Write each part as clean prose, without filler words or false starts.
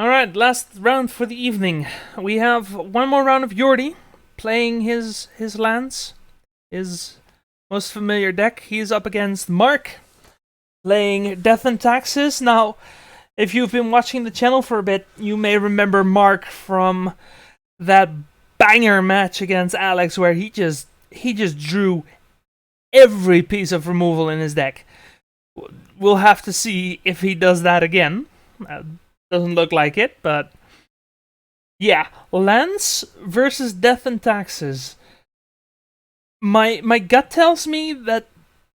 Alright, last round for the evening. We have one more round of Yordi playing his lands, his most familiar deck. He's up against Mark, playing Death and Taxes. Now, if you've been watching the channel for a bit, you may remember Mark from that banger match against Alex where he just drew every piece of removal in his deck. We'll have to see if he does that again. Doesn't look like it, but yeah, lands versus Death and Taxes. My gut tells me that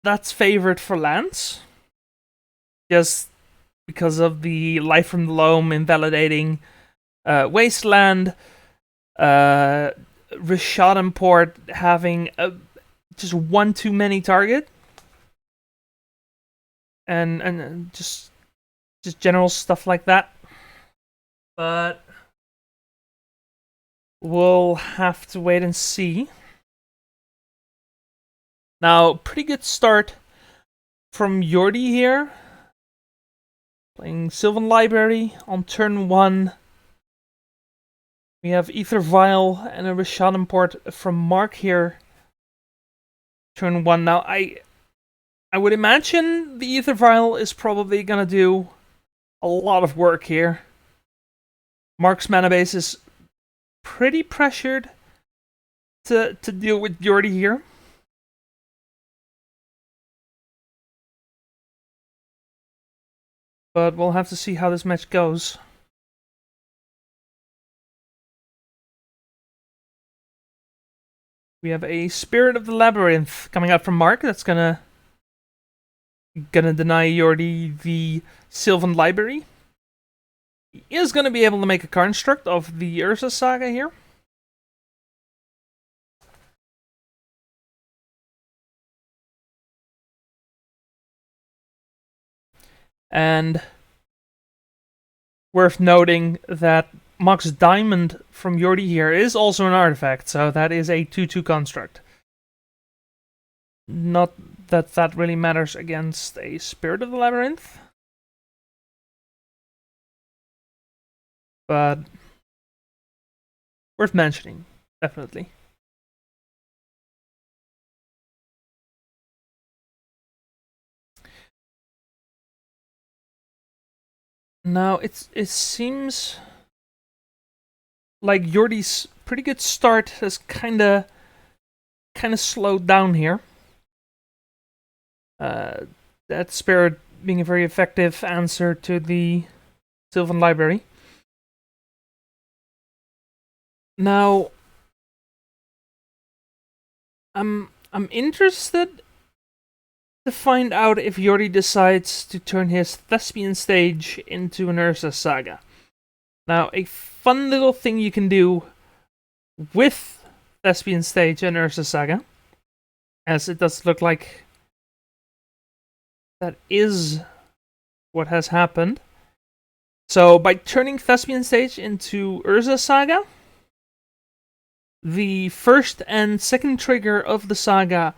that's favored for lands, just because of the Life from the Loam invalidating Wasteland, Rashad Import having just one too many target, and just general stuff like that. But we'll have to wait and see. Now, pretty good start from Yordi here. Playing Sylvan Library on turn 1. We have Ether Vial and a Rashad Import from Mark here. Turn 1. Now, I would imagine the Ether Vial is probably going to do a lot of work here. Mark's mana base is pretty pressured to deal with Yordi here. But we'll have to see how this match goes. We have a Spirit of the Labyrinth coming out from Mark. That's gonna deny Yordi the Sylvan Library. He is gonna be able to make a construct of the Urza Saga here. And worth noting that Mox Diamond from Yordi here is also an artifact, so that is a 2/2 construct. Not that that really matters against a Spirit of the Labyrinth, but worth mentioning, definitely. Now, it seems like Yordi's pretty good start has kinda slowed down here. That Spirit being a very effective answer to the Sylvan Library. Now, I'm interested to find out if Yordi decides to turn his Thespian Stage into an Urza Saga. Now, a fun little thing you can do with Thespian Stage and Urza Saga, as it does look like that is what has happened. So, by turning Thespian Stage into Urza Saga, the first and second trigger of the saga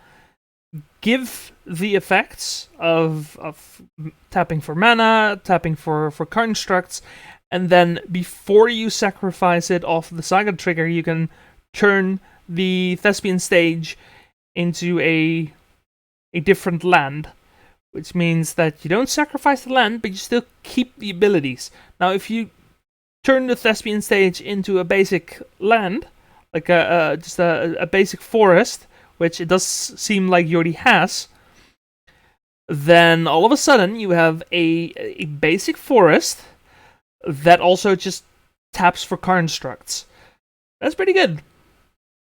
give the effects of tapping for mana, tapping for constructs, and then before you sacrifice it off the saga trigger, you can turn the Thespian Stage into a different land, which means that you don't sacrifice the land, but you still keep the abilities. Now, if you turn the Thespian Stage into a basic land, like just a basic forest, which it does seem like Yordi has, then all of a sudden you have a basic forest that also just taps for constructs. That's pretty good.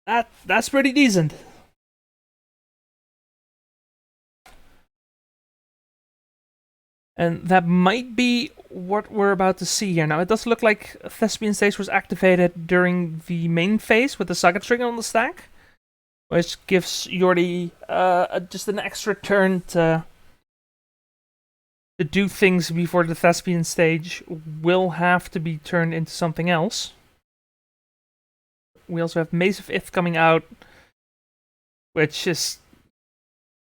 That's pretty decent. And that might be what we're about to see here. Now, it does look like Thespian Stage was activated during the main phase with the Saga trigger on the stack, which gives Yordi just an extra turn to do things before the Thespian Stage will have to be turned into something else. We also have Maze of Ith coming out, which is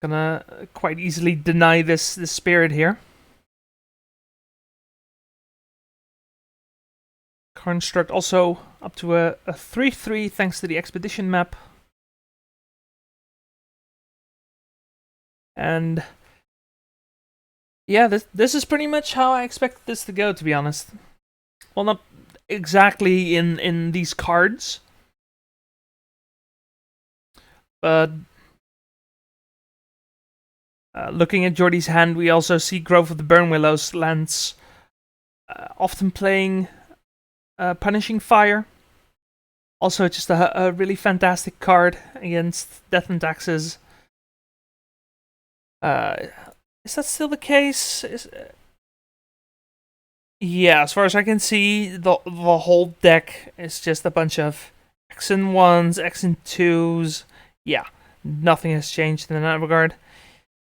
gonna quite easily deny this spirit here. construct also up to a 3/3 thanks to the expedition map. And yeah, this is pretty much how I expected this to go, to be honest. Well, not exactly in these cards, but looking at Jordy's hand, we also see Grove of the Burn Willows lands often playing Punishing Fire. Also, just a really fantastic card against Death and Taxes. Is that still the case? Yeah, as far as I can see, the whole deck is just a bunch of X and 1s, X and 2s. Yeah, nothing has changed in that regard.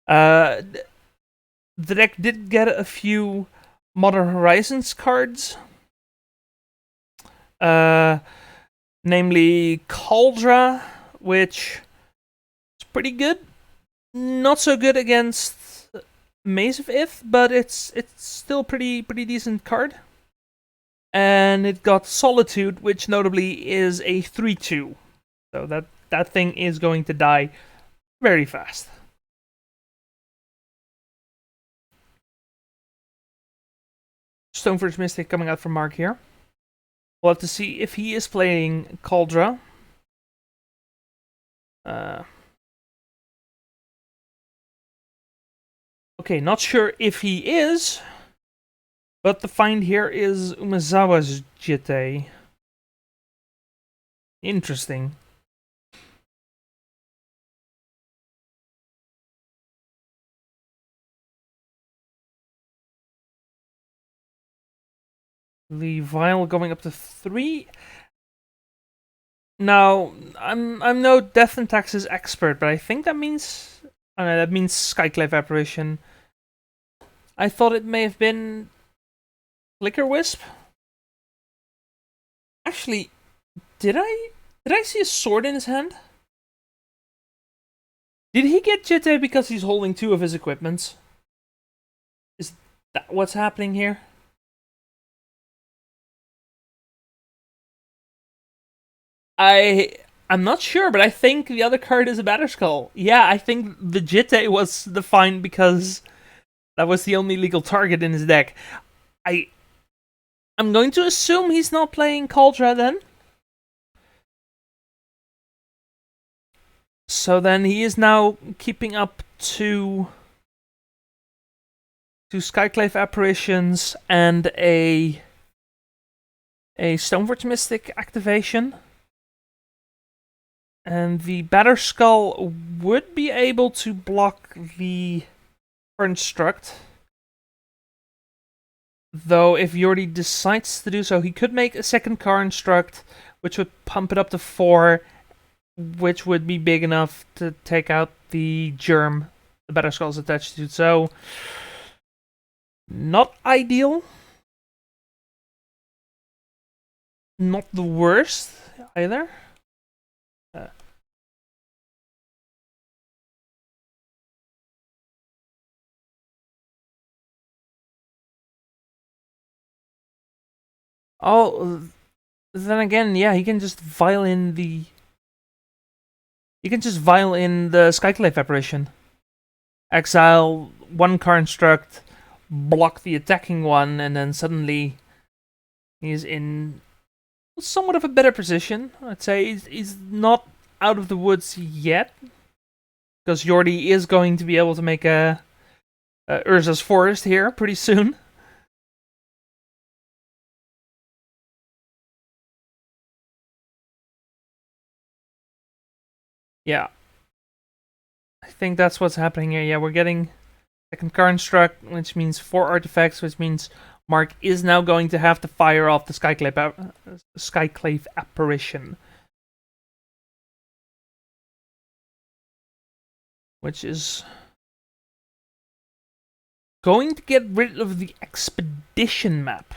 The deck did get a few Modern Horizons cards. Namely Cauldra, which is pretty good. Not so good against Maze of Ith, but it's still pretty decent card. And it got Solitude, which notably is a 3/2. So that thing is going to die very fast. Stoneforge Mystic coming out from Mark here. We'll have to see if he is playing Cauldra. Okay, not sure if he is, but the find here is Umezawa's Jitte. Interesting. The vial going up to 3. Now, I'm no Death and Taxes expert, but I think that means Skyclave Apparition. I thought it may have been Flicker Wisp. Actually, did I see a sword in his hand? Did he get Jitte because he's holding 2 of his equipments? Is that what's happening here? I'm not sure, but I think the other card is a Batterskull. Yeah, I think the Jitte was the find because that was the only legal target in his deck. I'm going to assume he's not playing Cauldra then. So then he is now keeping up to Skyclave Apparitions and a Stoneforge Mystic activation. And the Batterskull would be able to block the Construct. Though if Yordi decides to do so, he could make a second Construct, which would pump it up to 4, which would be big enough to take out the Germ the Batterskull's attached to. So, not ideal. Not the worst, either. Oh, then again, yeah, he can just vial in the... You can just vial in the Skyclave Apparition. Exile 1 Construct, block the attacking one, and then suddenly he's in somewhat of a better position. I'd say he's not out of the woods yet, because Yordi is going to be able to make a Urza's Forest here pretty soon. Yeah. I think that's what's happening here. Yeah, we're getting second Construct, which means 4 artifacts, which means Mark is now going to have to fire off the Skyclave Apparition. Which is going to get rid of the expedition map.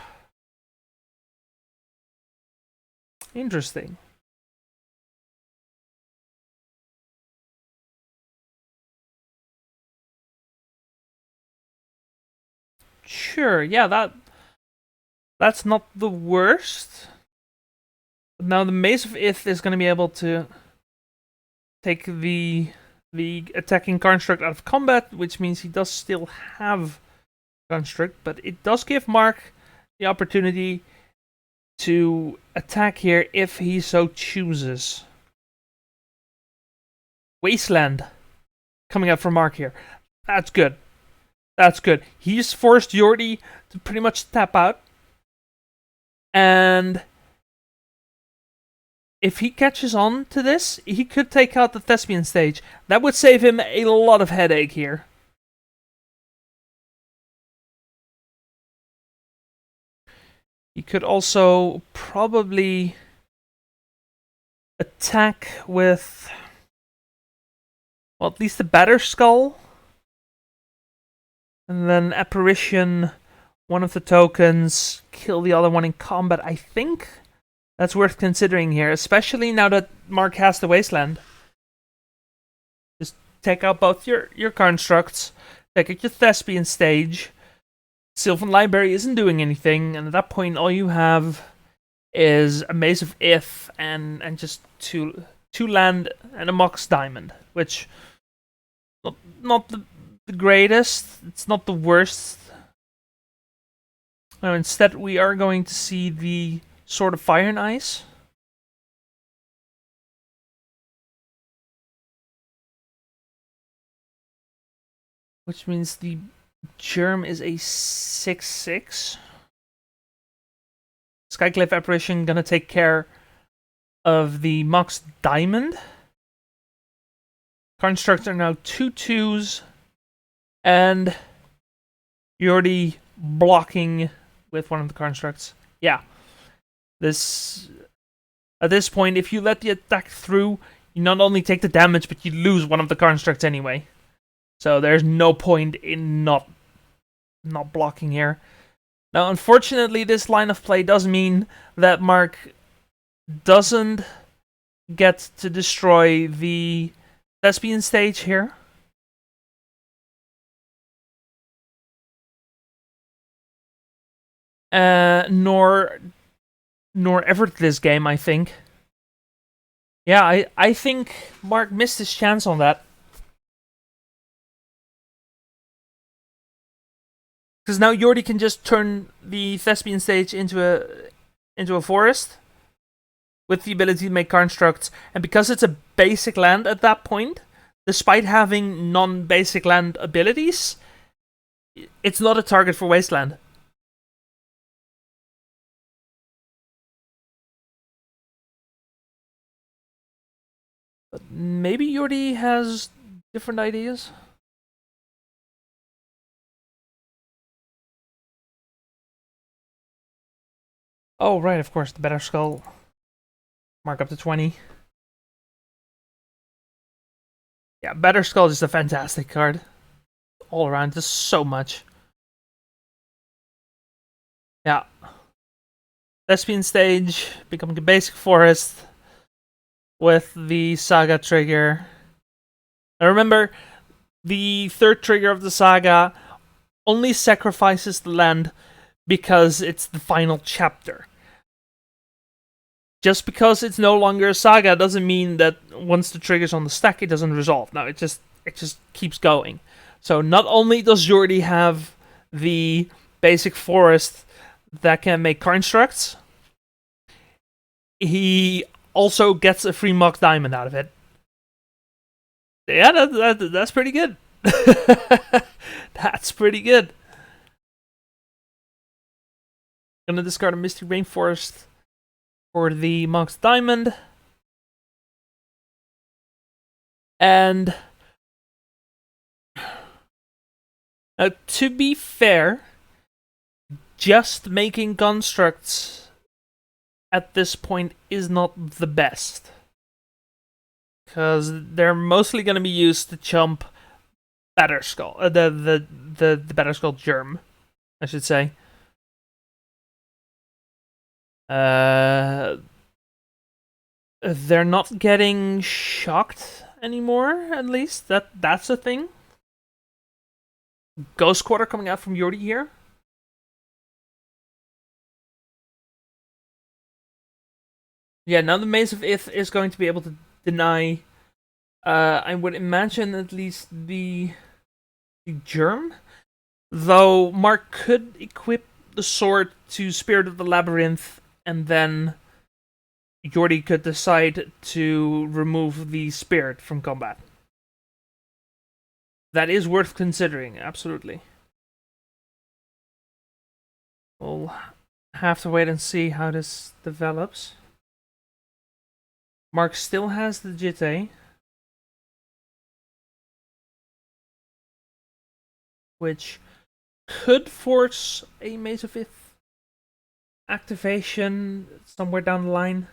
Interesting. Sure, yeah, That's not the worst. But now the Mace of Ith is going to be able to take the attacking construct out of combat, which means he does still have construct, but it does give Mark the opportunity to attack here if he so chooses. Wasteland coming up from Mark here. That's good. That's good. He's forced Yordi to pretty much tap out. And if he catches on to this, he could take out the Thespian stage. That would save him a lot of headache here. He could also probably attack with, well, at least the Batter Skull. And then Apparition one of the tokens, kill the other one in combat. I think that's worth considering here, especially now that Mark has the Wasteland. Just take out both your constructs, take out your Thespian stage. Sylvan Library isn't doing anything, and at that point all you have is a Maze of Ith and just two land and a Mox Diamond, which not the greatest, it's not the worst. Now instead we are going to see the Sword of Fire and Ice. Which means the Germ is a 6/6. Skyclave Apparition gonna take care of the Mox Diamond. Constructs are now 2/2s, and you're already blocking with one of the constructs. Yeah. At this point, if you let the attack through, you not only take the damage, but you lose one of the constructs anyway. So there's no point in not blocking here. Now, unfortunately, this line of play does mean that Mark doesn't get to destroy the Thespian stage here. Nor ever this game, I think. Yeah, I think Mark missed his chance on that. Because now Yordi can just turn the Thespian stage into a forest with the ability to make constructs, and because it's a basic land at that point, despite having non-basic land abilities, it's not a target for Wasteland. But maybe Yordi has different ideas. Oh, right, of course, the Better Skull. Mark up to 20. Yeah, Better Skull is a fantastic card. All around, just so much. Yeah. Thespian stage, becoming a basic forest with the Saga trigger. Now remember, the third trigger of the Saga only sacrifices the land because it's the final chapter. Just because it's no longer a Saga doesn't mean that once the trigger's on the stack, it doesn't resolve. No, it just keeps going. So not only does Jordi have the basic forest that can make constructs, he also gets a free Mox Diamond out of it. Yeah, that's pretty good. That's pretty good. Gonna discard a Misty Rainforest for the Mox Diamond. And to be fair, just making constructs at this point is not the best. Because they're mostly going to be used to chump Batter Skull, the Batter Skull Germ, I should say. They're not getting shocked anymore, at least. That's a thing. Ghost Quarter coming out from Yordi here. Yeah, now the Maze of Ith is going to be able to deny, I would imagine, at least the germ. Though Mark could equip the sword to Spirit of the Labyrinth, and then Jordi could decide to remove the spirit from combat. That is worth considering, absolutely. We'll have to wait and see how this develops. Mark still has the Jitte, which could force a Maze of Ith activation somewhere down the line.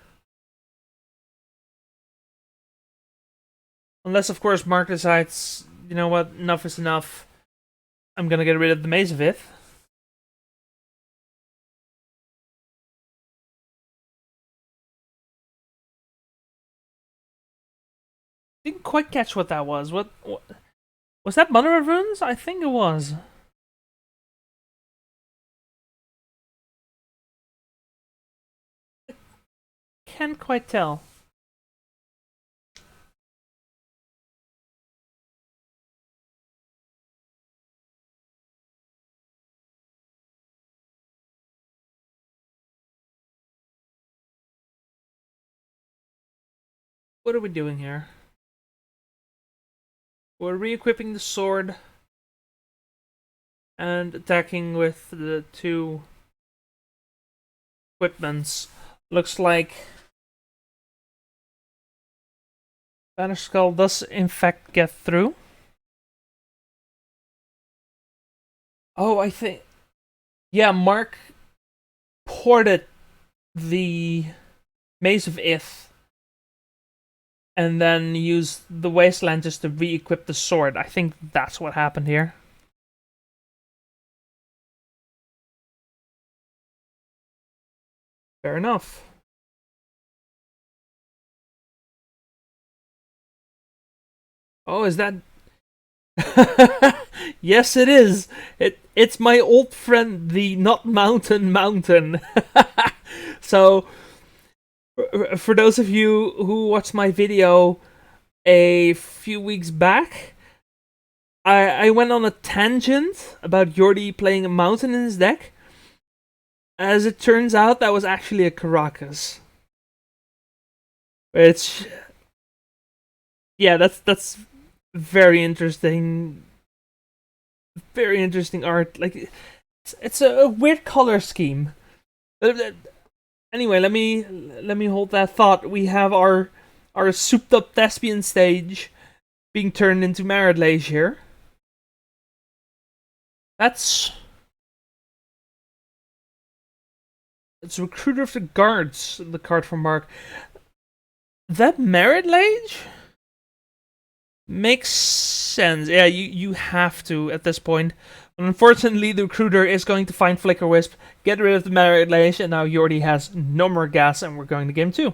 Unless, of course, Mark decides, you know what, enough is enough. I'm gonna get rid of the Maze of Ith. Didn't quite catch what that was. What was that? Mother of Runes? I think it was. Can't quite tell. What are we doing here? We're re-equipping the sword and attacking with the two equipments. Looks like Banished Skull does in fact get through. Oh, I think... Yeah, Mark ported the Maze of Ith and then used the Wasteland just to re-equip the sword. I think that's what happened here. Fair enough. Oh, is that... Yes, it is. It's my old friend, the Not Mountain Mountain. So, for those of you who watched my video a few weeks back, I went on a tangent about Jordi playing a mountain in his deck. As it turns out, that was actually a Caracas. Which, yeah, that's very interesting. Very interesting art. Like, it's a weird color scheme. Anyway, let me hold that thought. We have our souped up thespian stage being turned into Married Lage here. It's Recruiter of the Guards, the card from Mark. That Married Lage makes sense. Yeah, you have to at this point. But unfortunately, the Recruiter is going to find Flicker Wisp, get rid of the Married Lage, and now Jordi has no more gas, and we're going to game 2.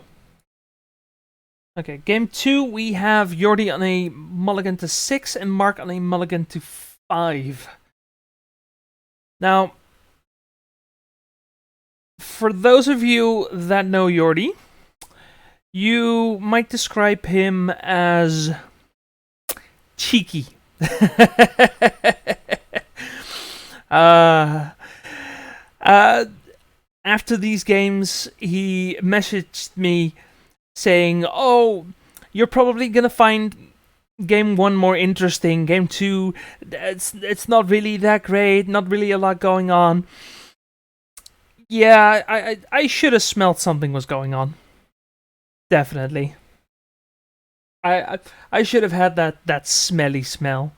Okay, game 2, we have Jordi on a mulligan to 6 and Mark on a mulligan to 5. Now, for those of you that know Jordi, you might describe him as cheeky. After these games, he messaged me saying, "Oh, you're probably gonna find game 1 more interesting. Game 2, it's not really that great. Not really a lot going on." Yeah, I should have smelled something was going on. Definitely. I should have had that smelly smell.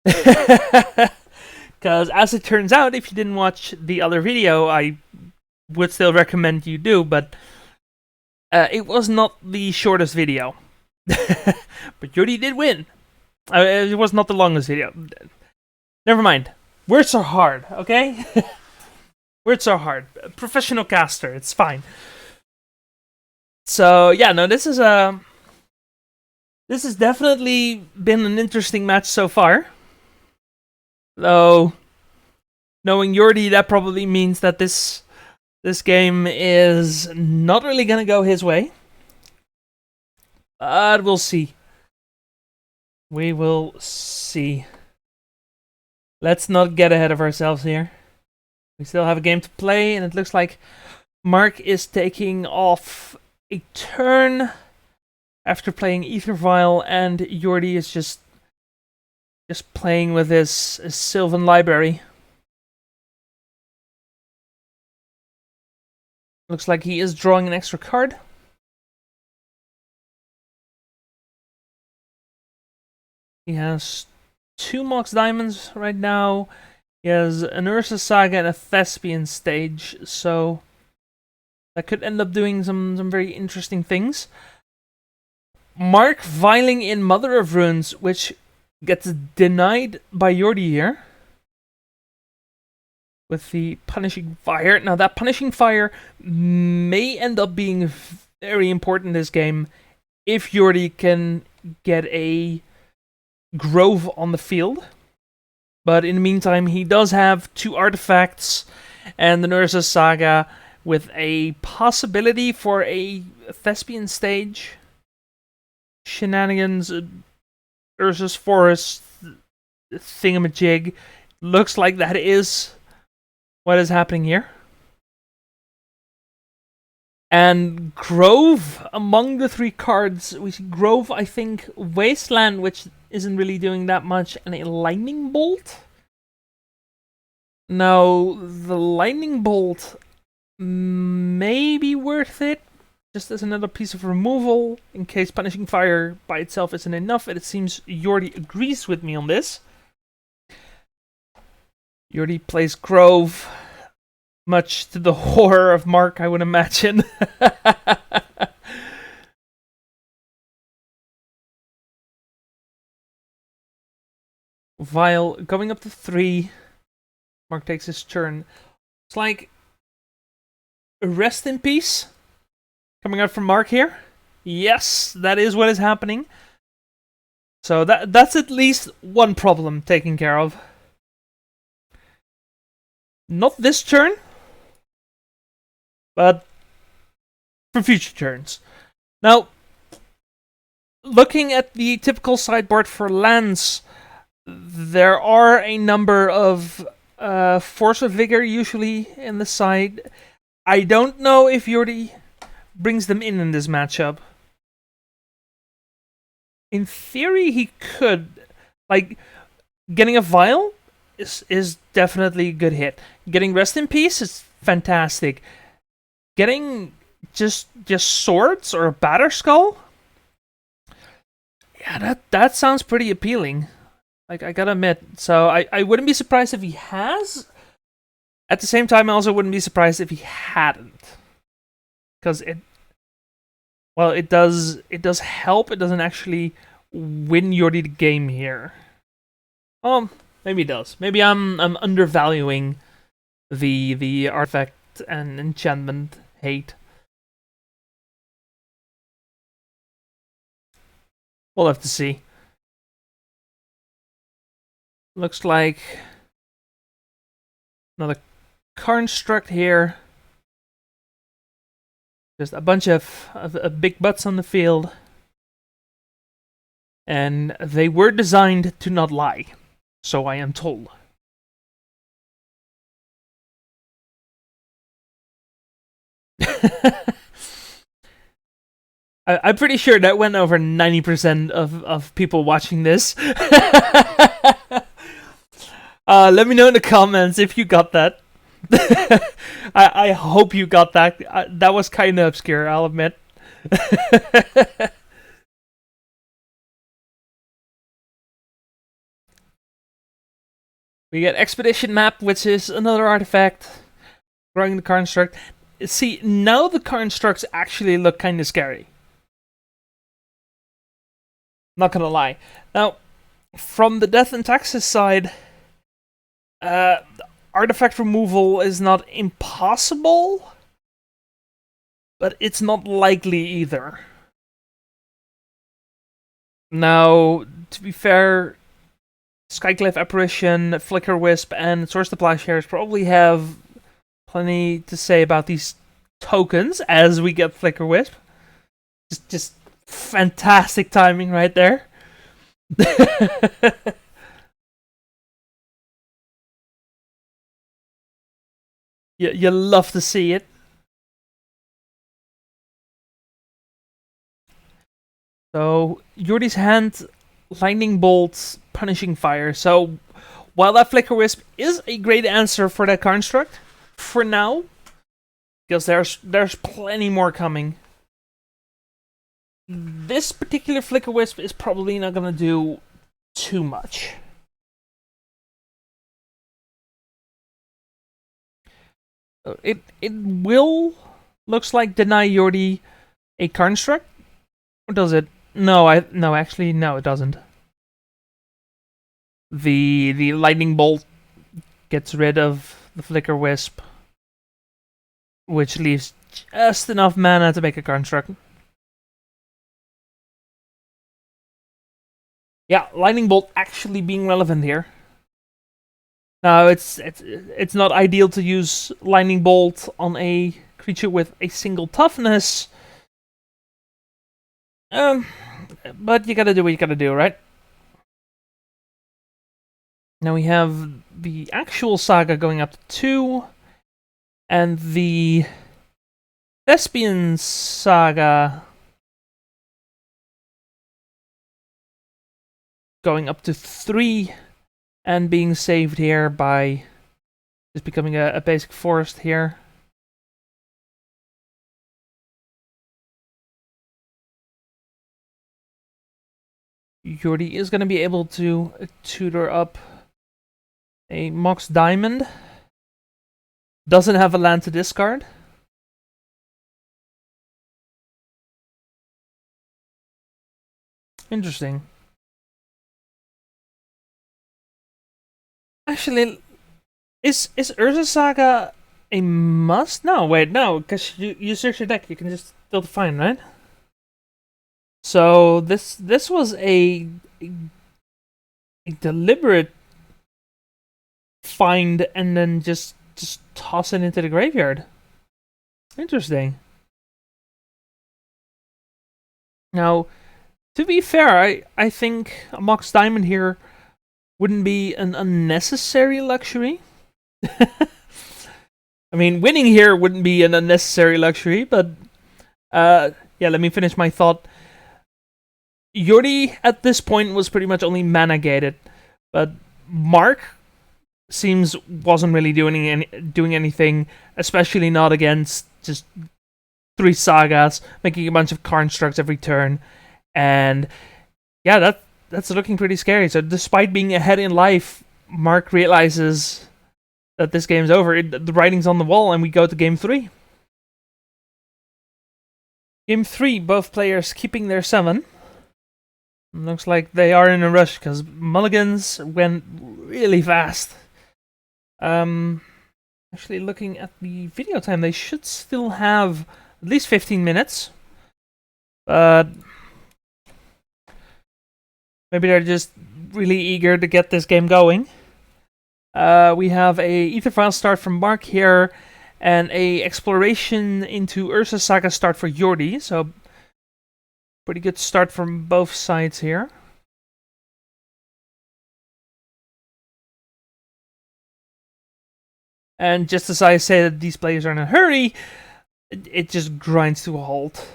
Because as it turns out, if you didn't watch the other video, I would still recommend you do, but it was not the shortest video. But Jordi did win. It was not the longest video. Never mind. Words are hard, okay? Words are hard. Professional caster, it's fine. So yeah, no, this has definitely been an interesting match so far. Though, knowing Jordi, that probably means that this This game is not really gonna go his way. But we'll see. We will see. Let's not get ahead of ourselves here. We still have a game to play, and it looks like Mark is taking off a turn after playing Ether Vial, and Jordi is just playing with his Sylvan Library. Looks like he is drawing an extra card. He has 2 Mox Diamonds right now. He has an Ursa Saga and a Thespian Stage, so that could end up doing some very interesting things. Mark viling in Mother of Runes, which gets denied by Jordi here. With the Punishing Fire. Now that Punishing Fire may end up being very important in this game if Jordi can get a Grove on the field. But in the meantime, he does have 2 artifacts and the Ursa Saga with a possibility for a Thespian Stage. Shenanigans, Ursa's Forest, thingamajig. Looks like that is what is happening here. And Grove, among the 3 cards, we see Grove, I think, Wasteland, which isn't really doing that much, and a Lightning Bolt. Now, the Lightning Bolt may be worth it, just as another piece of removal, in case Punishing Fire by itself isn't enough, and it seems Jordi agrees with me on this. Jordi plays Grove, much to the horror of Mark, I would imagine. Vial going up to 3. Mark takes his turn. It's like a rest in peace coming out from Mark here. Yes, that is what is happening. So that's at least one problem taken care of. Not this turn, but for future turns. Now, looking at the typical sideboard for lands, there are a number of Force of Vigor usually in the side. I don't know if Jordi brings them in this matchup. In theory, he could. Like, getting a Vial is definitely a good hit. Getting Rest in Peace is fantastic. Getting just swords or a Batterskull? Yeah, that sounds pretty appealing. Like, I gotta admit. So I wouldn't be surprised if he has. At the same time, I also wouldn't be surprised if he hadn't. Because it does help. It doesn't actually win Jordi the game here. Maybe it does. Maybe I'm undervaluing the artifact and enchantment hate. We'll have to see. Looks like another construct here. Just a bunch of big butts on the field. And they were designed to not lie. So I am told. I'm pretty sure that went over 90% of people watching this. Let me know in the comments if you got that. I hope you got that. That was kind of obscure, I'll admit. We get Expedition Map, which is another artifact. Growing the construct. See, now the constructs actually look kind of scary. Not gonna lie. Now, from the Death and Taxes side, artifact removal is not impossible, but it's not likely either. Now, to be fair, Skyclave Apparition, Flicker Wisp, and Source to Plowshares probably have plenty to say about these tokens as we get Flicker Wisp. Just fantastic timing right there. You love to see it. So, Jordi's hand, Lightning Bolt, Punishing Fire. So, while that Flicker Wisp is a great answer for that construct, for now, because there's plenty more coming, this particular Flicker Wisp is probably not going to do too much. It will, looks like, deny Jordi a construct, or does it? No, actually, no, it doesn't. The Lightning Bolt gets rid of the Flicker Wisp, which leaves just enough mana to make a construct. Yeah, Lightning Bolt actually being relevant here. Now, it's not ideal to use Lightning Bolt on a creature with a single toughness. But you gotta do what you gotta do, right? Now we have the actual saga going up to 2, and the Thespian saga going up to 3, and being saved here by just becoming a basic forest here. Jordi is going to be able to tutor up a Mox Diamond. Doesn't have a land to discard. Interesting. Actually, is Urza Saga a must? No, wait, no, because you search your deck, you can just still find, right? So this was a deliberate find and then just toss it into the graveyard. Interesting. Now, to be fair, I think a Mox Diamond here wouldn't be an unnecessary luxury. I mean, winning here wouldn't be an unnecessary luxury, but yeah, let me finish my thought. Jordi at this point was pretty much only mana gated, but Mark seems wasn't really doing anything, especially not against just 3 sagas, making a bunch of constructs every turn, and yeah, that's looking pretty scary. So despite being ahead in life, Mark realizes that this game's over. The writing's on the wall, and we go to game 3. Game 3, both players keeping their 7. Looks like they are in a rush because mulligans went really fast. Actually, looking at the video time, they should still have at least 15 minutes. But maybe they're just really eager to get this game going. We have a Aetherfile start from Mark here, and a exploration into Urza Saga start for Jordi. So pretty good start from both sides here. And just as I say that these players are in a hurry, it just grinds to a halt.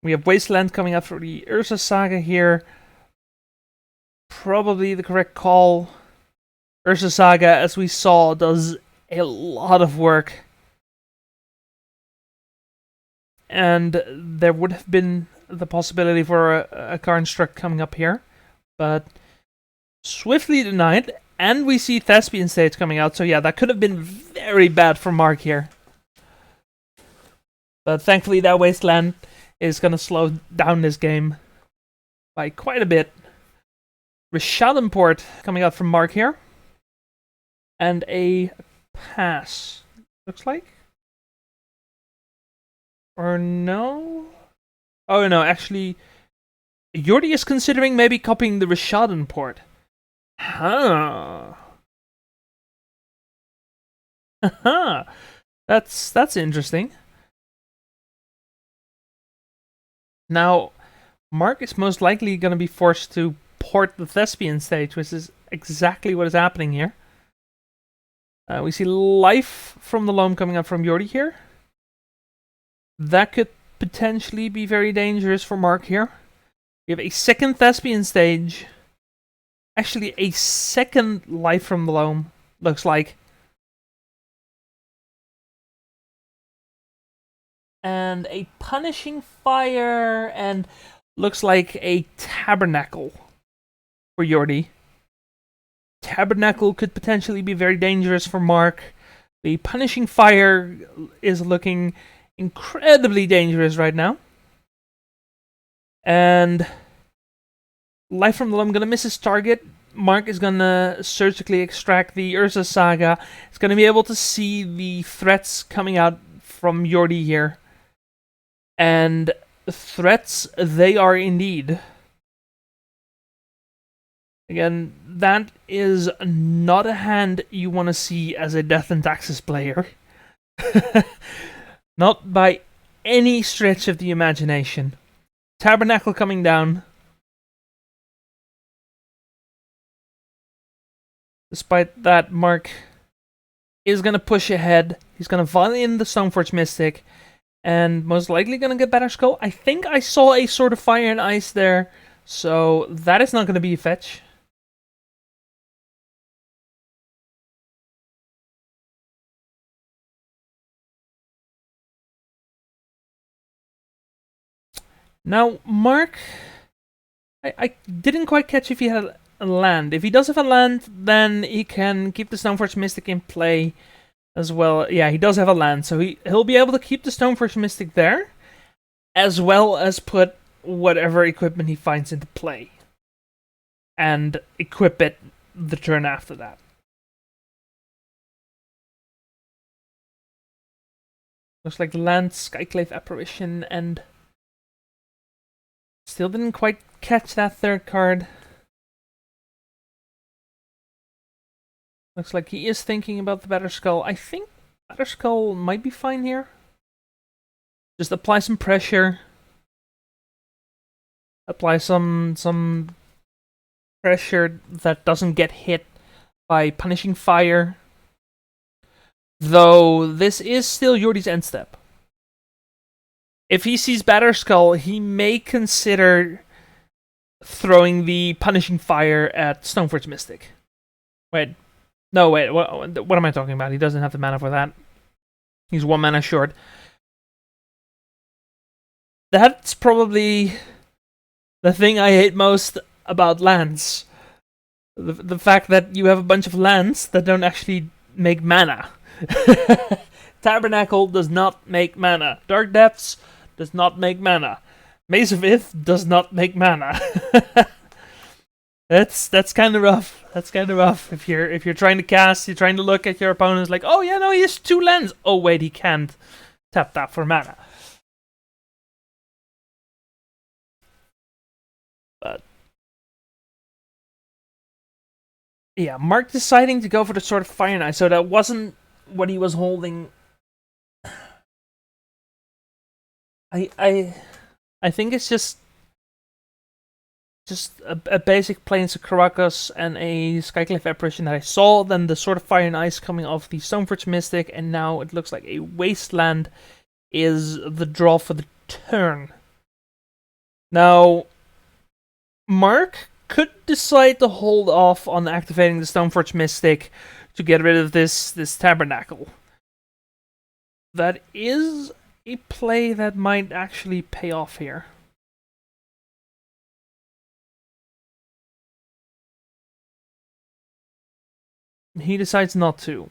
We have Wasteland coming up for the Urza Saga here. Probably the correct call. Urza Saga, as we saw, does a lot of work. And there would have been the possibility for a construct coming up here, but swiftly denied. And we see Thespian Stage coming out, so yeah, that could have been very bad for Mark here. But thankfully that Wasteland is going to slow down this game by quite a bit. Rishadenport coming out from Mark here. And a pass, looks like. Or no? Oh no, actually, Jordi is considering maybe copying the Rishadenport. Huh. Haha. That's interesting. Now, Mark is most likely going to be forced to port the Thespian stage, which is exactly what is happening here. We see life from the loam coming up from Jordi here. That could potentially be very dangerous for Mark here. We have a second Thespian stage. Actually, a second life from the loam, looks like. And a punishing fire, and looks like a tabernacle for Jordi. Tabernacle could potentially be very dangerous for Mark. The punishing fire is looking incredibly dangerous right now. And life from the loam gonna miss his target. Mark is gonna surgically extract the Urza Saga. He's gonna be able to see the threats coming out from Jordi here. And threats they are indeed. Again, that is not a hand you want to see as a Death and Taxes player. Not by any stretch of the imagination. Tabernacle coming down. Despite that, Mark is going to push ahead. He's going to volley in the Stoneforge Mystic. And most likely going to get Better Skull. I think I saw a Sword of Fire and Ice there. So that is not going to be a fetch. Now, Mark, I didn't quite catch if he had a land. If he does have a land, then he can keep the Stoneforge Mystic in play as well. Yeah, he does have a land, so he'll be able to keep the Stoneforge Mystic there, as well as put whatever equipment he finds into play, and equip it the turn after that. Looks like land, Skyclave Apparition, and still didn't quite catch that third card. Looks like he is thinking about the Better Skull. I think Better Skull might be fine here. Just apply some pressure. Apply some pressure that doesn't get hit by punishing fire. Though this is still Jordi's end step. If he sees Batter Skull, he may consider throwing the punishing fire at Stoneforge Mystic. Wait. No, wait. What am I talking about? He doesn't have the mana for that. He's 1 mana short. That's probably the thing I hate most about lands. The fact that you have a bunch of lands that don't actually make mana. Tabernacle does not make mana. Dark Depths does not make mana. Maze of Ith does not make mana. That's kind of rough. That's kind of rough. If you're trying to cast, you're trying to look at your opponents like, oh yeah, no, he has 2 lands. Oh wait, he can't tap that for mana. But yeah, Mark deciding to go for the Sword of Fire and Ice, so that wasn't what he was holding. I think it's just a basic Plains of Karakas and a Skyclave Apparition that I saw, then the Sword of Fire and Ice coming off the Stoneforge Mystic, and now it looks like a Wasteland is the draw for the turn. Now, Mark could decide to hold off on activating the Stoneforge Mystic to get rid of this Tabernacle. That is a play that might actually pay off here. He decides not to.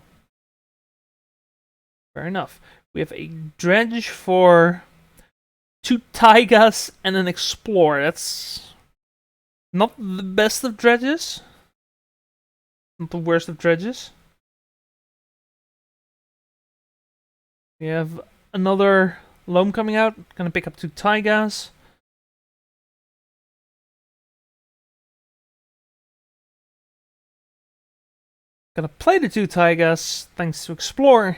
Fair enough. We have a Dredge for 2 Taigas and an Explore. That's not the best of dredges. Not the worst of dredges. We have another Loam coming out. Gonna pick up 2 Taigas. Gonna play the 2 taigas, thanks to Explore.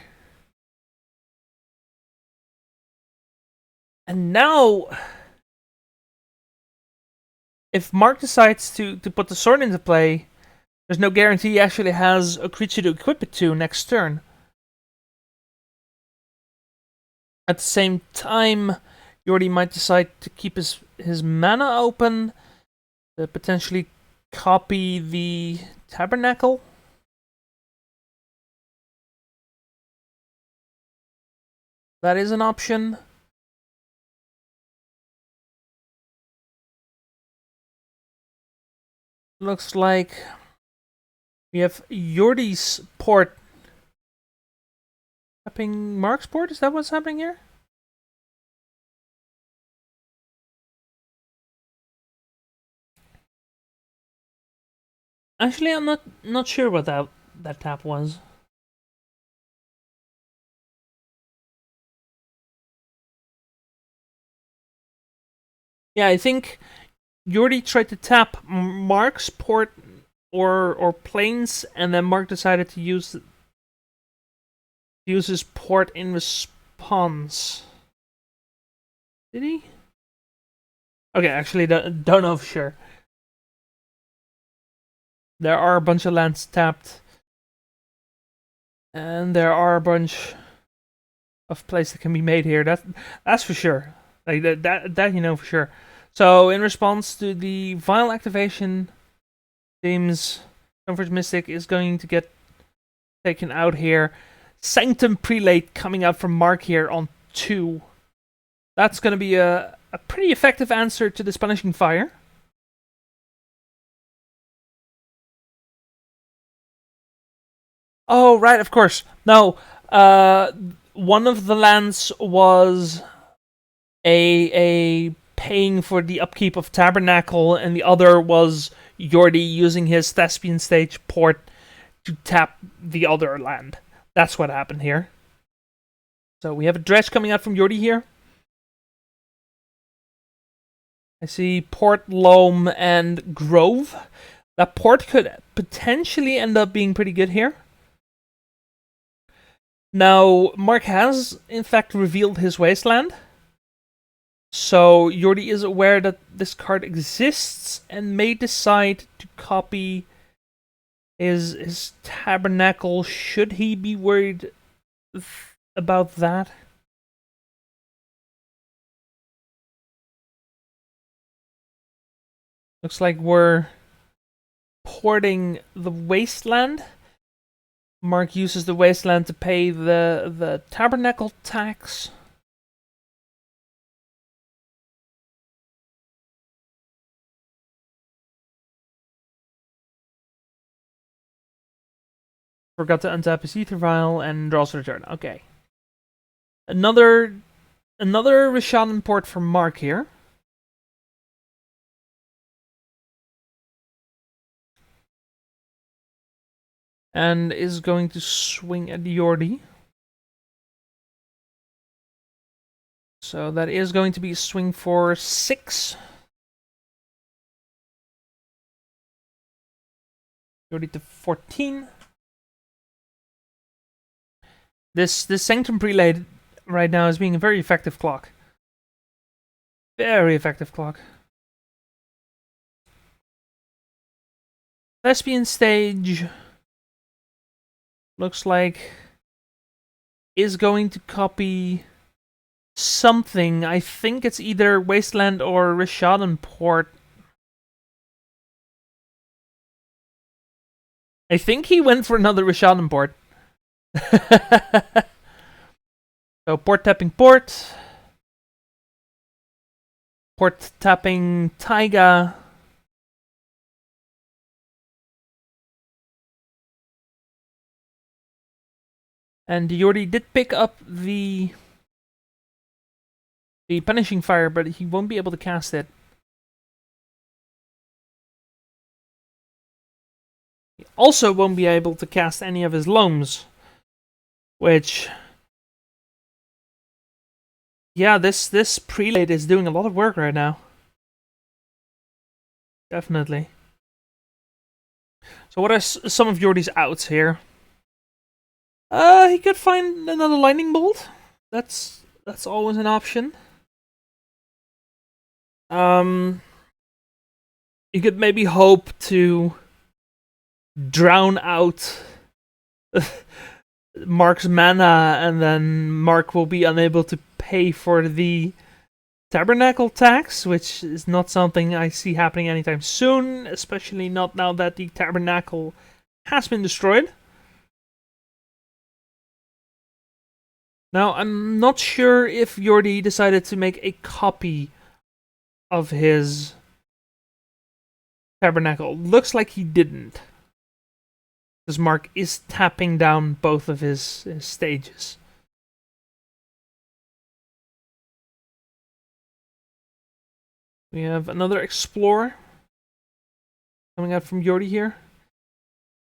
And now, if Mark decides to put the sword into play, there's no guarantee he actually has a creature to equip it to next turn. At the same time, Jordi might decide to keep his mana open, to potentially copy the Tabernacle. That is an option. Looks like we have Jordi's port tapping Mark's port. Is that what's happening here? Actually, I'm not sure what that tap was. Yeah, I think Jordi tried to tap Mark's port or planes, and then Mark decided to use his port in response. Did he? Okay, actually, don't know for sure. There are a bunch of lands tapped, and there are a bunch of plays that can be made here. That's for sure. Like that you know for sure. So in response to the Vile activation, seems Stoneforge Mystic is going to get taken out here. Sanctum Prelate coming out from Mark here on 2. That's going to be a pretty effective answer to this Punishing Fire. Oh, right, of course. No, one of the lands was a paying for the upkeep of Tabernacle, and the other was Jordi using his Thespian Stage port to tap the other land. That's what happened here. So we have a dredge coming out from Jordi here. I see Port, Loam, and Grove. That port could potentially end up being pretty good here. Now, Mark has, in fact, revealed his Wasteland. So, Jordi is aware that this card exists and may decide to copy his Tabernacle. Should he be worried about that? Looks like we're porting the Wasteland. Mark uses the Wasteland to pay the Tabernacle tax. Forgot to untap his Ether Vial and draws a return. Okay. Another Rishadan port from Mark here. And is going to swing at Jordi. So that is going to be a swing for 6. Jordi to 14. This Sanctum Prelate right now is being a very effective clock. Very effective clock. Thespian Stage looks like is going to copy something. I think it's either Wasteland or Rishadan port. I think he went for another Rishadan port. So port tapping port. Port tapping Taiga. And Jordi did pick up the Punishing Fire, but he won't be able to cast it. He also won't be able to cast any of his Loams. Which... yeah, this Prelate is doing a lot of work right now. Definitely. So what are some of Jordy's outs here? He could find another lightning bolt. That's always an option. You could maybe hope to drown out Mark's mana, and then Mark will be unable to pay for the tabernacle tax, which is not something I see happening anytime soon, especially not now that the tabernacle has been destroyed. Now, I'm not sure if Jordi decided to make a copy of his tabernacle. Looks like he didn't. Because Mark is tapping down both of his stages. We have another Explorer coming out from Jordi here.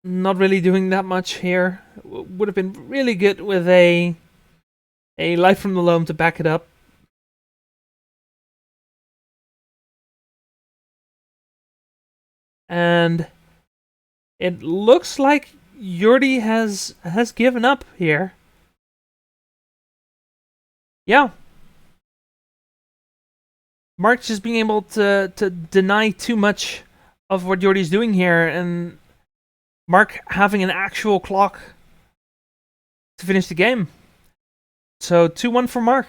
Not really doing that much here. Would have been really good with a Life from the Loam to back it up. And it looks like Jordi has given up here. Yeah. Mark just being able to deny too much of what Jordi's doing here, and Mark having an actual clock to finish the game. So 2-1 for Mark.